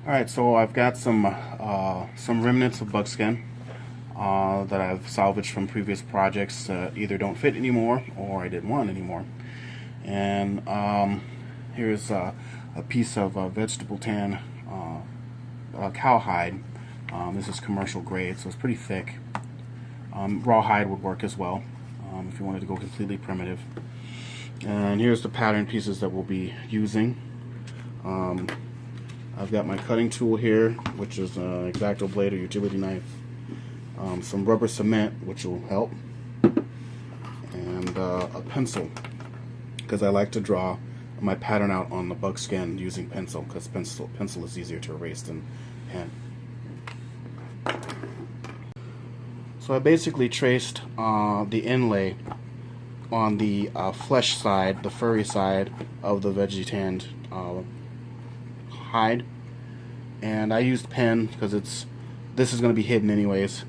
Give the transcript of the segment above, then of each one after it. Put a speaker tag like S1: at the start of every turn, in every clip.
S1: Alright, so I've got some remnants of buckskin that I've salvaged from previous projects that either don't fit anymore or I didn't want anymore. And here's a piece of vegetable tan cowhide. This is commercial grade, so it's pretty thick. Rawhide would work as well if you wanted to go completely primitive. And here's the pattern pieces that we'll be using. I've got my cutting tool here, which is an X-Acto blade or utility knife, some rubber cement, which will help, and a pencil, because I like to draw my pattern out on the buckskin using pencil, because pencil is easier to erase than pen. So I basically traced the inlay on the flesh side, the furry side of the veggie tanned hide, and I used pen because this is going to be hidden anyways,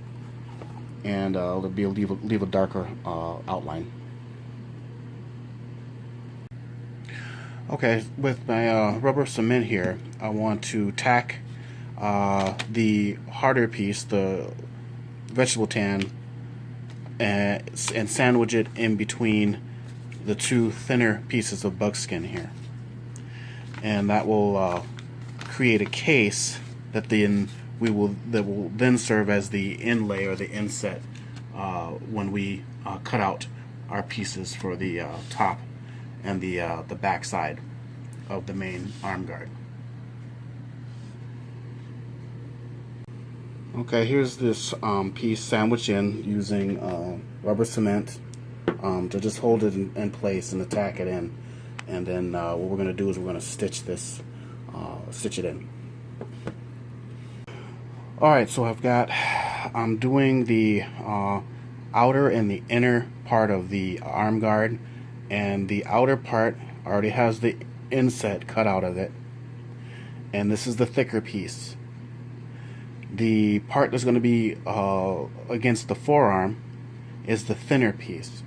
S1: and it'll be leave a darker outline. Okay, with my rubber cement here, I want to tack the harder piece, the vegetable tan, and sandwich it in between the two thinner pieces of buckskin here, and that will create a case that will then serve as the inlay or the inset when we cut out our pieces for the top and the back side of the main arm guard. Okay, here's this piece sandwiched in using rubber cement to just hold it in place and to tack it in, and then what we're going to do is we're going to stitch it in. Alright, so I'm doing the outer and the inner part of the arm guard, and the outer part already has the inset cut out of it, and this is the thicker piece. The part that's going to be against the forearm is the thinner piece.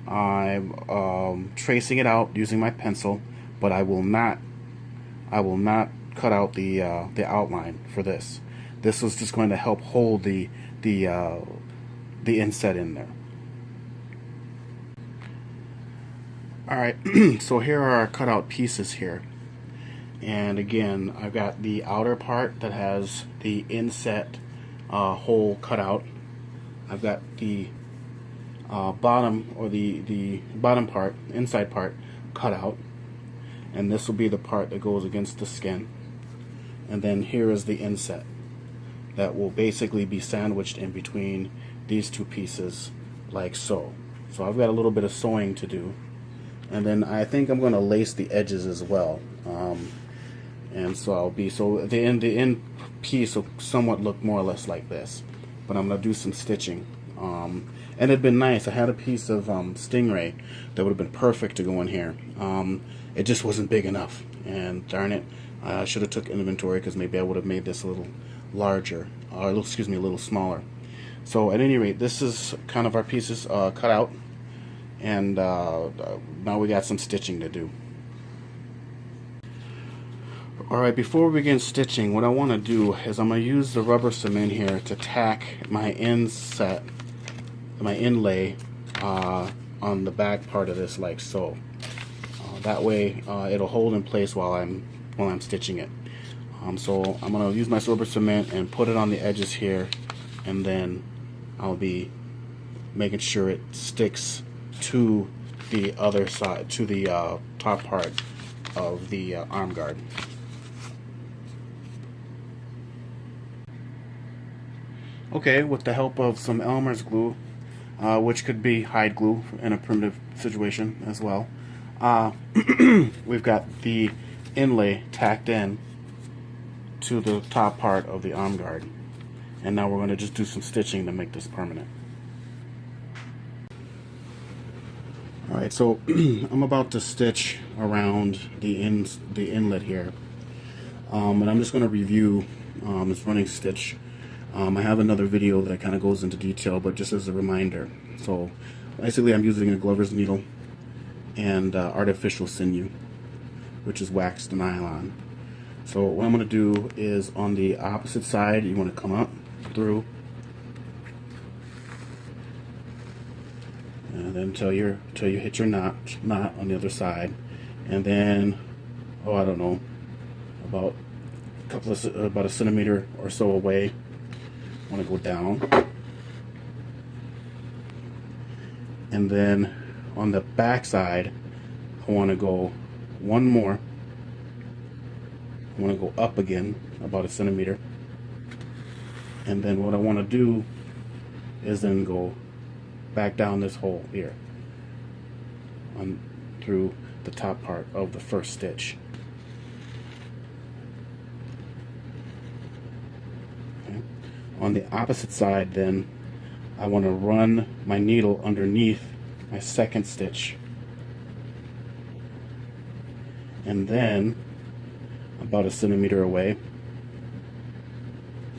S1: I'm tracing it out using my pencil, but I will not cut out the outline for this. This was just going to help hold the inset in there. Alright, so here are our cutout pieces here. And again, I've got the outer part that has the inset hole cut out. I've got the bottom, or the bottom part, inside part, cut out. And this will be the part that goes against the skin. And then here is the inset that will basically be sandwiched in between these two pieces, like so. So I've got a little bit of sewing to do. And then I think I'm going to lace the edges as well. And so the end piece will somewhat look more or less like this, but I'm gonna do some stitching. And it'd been nice. I had a piece of stingray that would have been perfect to go in here. It just wasn't big enough, and darn it, I should have took inventory, because maybe I would have made this a little larger, or a little smaller. So at any rate, this is kind of our pieces cut out, and now we got some stitching to do. Alright, before we begin stitching, what I want to do is I'm going to use the rubber cement here to tack my inlay on the back part of this, like so. That way it'll hold in place while I'm stitching it. So I'm going to use my rubber cement and put it on the edges here, and then I'll be making sure it sticks to the other side, to the top part of the arm guard. Okay, with the help of some Elmer's glue, which could be hide glue in a primitive situation as well, we've got the inlay tacked in to the top part of the arm guard. And now we're going to just do some stitching to make this permanent. Alright, so I'm about to stitch around the inlet here. And I'm just going to review this running stitch. I have another video that kind of goes into detail, but just as a reminder. So basically I'm using a glover's needle and artificial sinew, which is waxed nylon. So what I'm going to do is on the opposite side, you want to come up through, and then till you hit your knot on the other side, and then I don't know, about a centimeter or so away, I want to go down, and then on the back side, I want to go one more. I want to go up again about a centimeter, and then what I want to do is then go back down this hole here through the top part of the first stitch. Okay. On the opposite side, then I want to run my needle underneath my second stitch, and then about a centimeter away,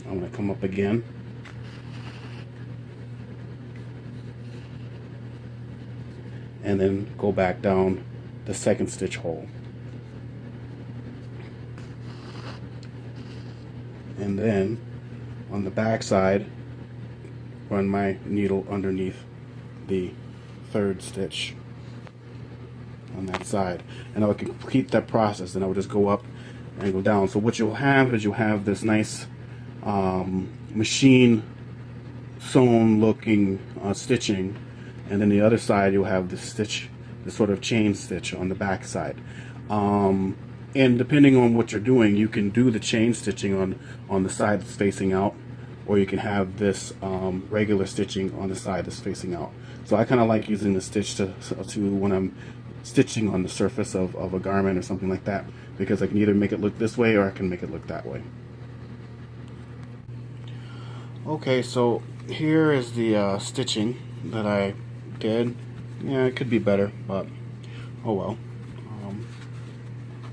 S1: I'm going to come up again, and then go back down the second stitch hole, and then on the back side, run my needle underneath the third stitch on that side, and I would complete that process. And I would just go up and go down. So what you'll have is this nice machine sewn looking stitching, and then the other side you'll have the stitch, the sort of chain stitch on the back side. And depending on what you're doing, you can do the chain stitching on the side that's facing out, or you can have this regular stitching on the side that's facing out. So I kind of like using the stitch to when I'm stitching on the surface of a garment or something like that, because I can either make it look this way or I can make it look that way. Okay, so here is the stitching that I did. Yeah, it could be better, but oh well.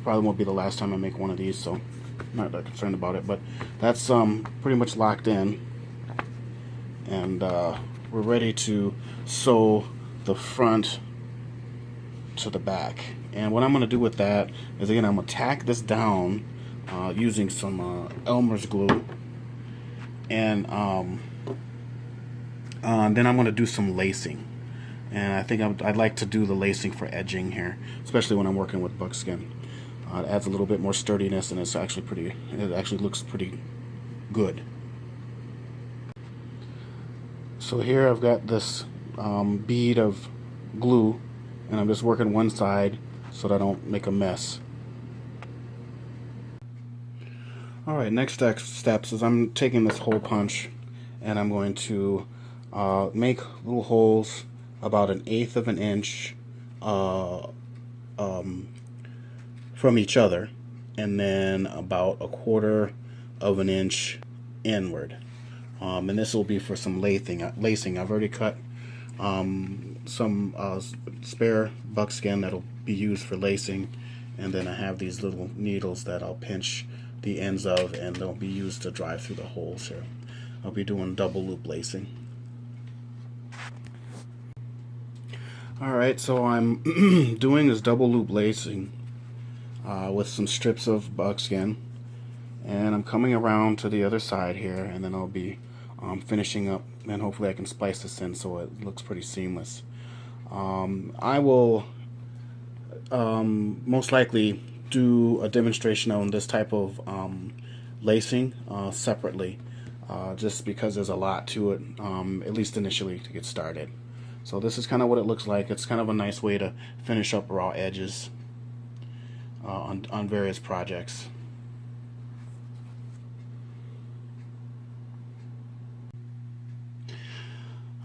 S1: Probably won't be the last time I make one of these, so I'm not that concerned about it. But that's pretty much locked in, and we're ready to sew the front to the back. And what I'm going to do with that is, again, I'm going to tack this down using some Elmer's glue, and then I'm going to do some lacing. And I think I'd like to do the lacing for edging here, especially when I'm working with buckskin. It adds a little bit more sturdiness, and it actually looks pretty good. So here I've got this bead of glue, and I'm just working one side so that I don't make a mess. Alright, next steps is I'm taking this hole punch, and I'm going to make little holes about 1/8 of an inch from each other, and then about 1/4 of an inch inward. And this will be for some lacing. I've already cut some spare buckskin that'll be used for lacing, and then I have these little needles that I'll pinch the ends of, and they'll be used to drive through the holes here. I'll be doing double loop lacing. Alright, so I'm doing this double loop lacing with some strips of buckskin, and I'm coming around to the other side here, and then I'll be finishing up, and hopefully I can splice this in so it looks pretty seamless. I will most likely do a demonstration on this type of lacing separately, just because there's a lot to it, at least initially, to get started. So this is kind of what it looks like. It's kind of a nice way to finish up raw edges on various projects.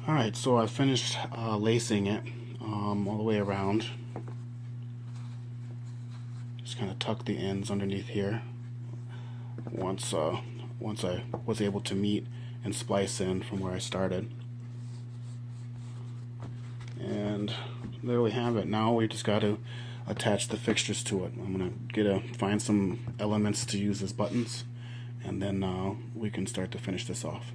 S1: Alright, so I finished lacing it all the way around. Just kind of tuck the ends underneath here once I was able to meet and splice in from where I started. And there we have it. Now we just got to attach the fixtures to it. I'm gonna find some elements to use as buttons, and then we can start to finish this off.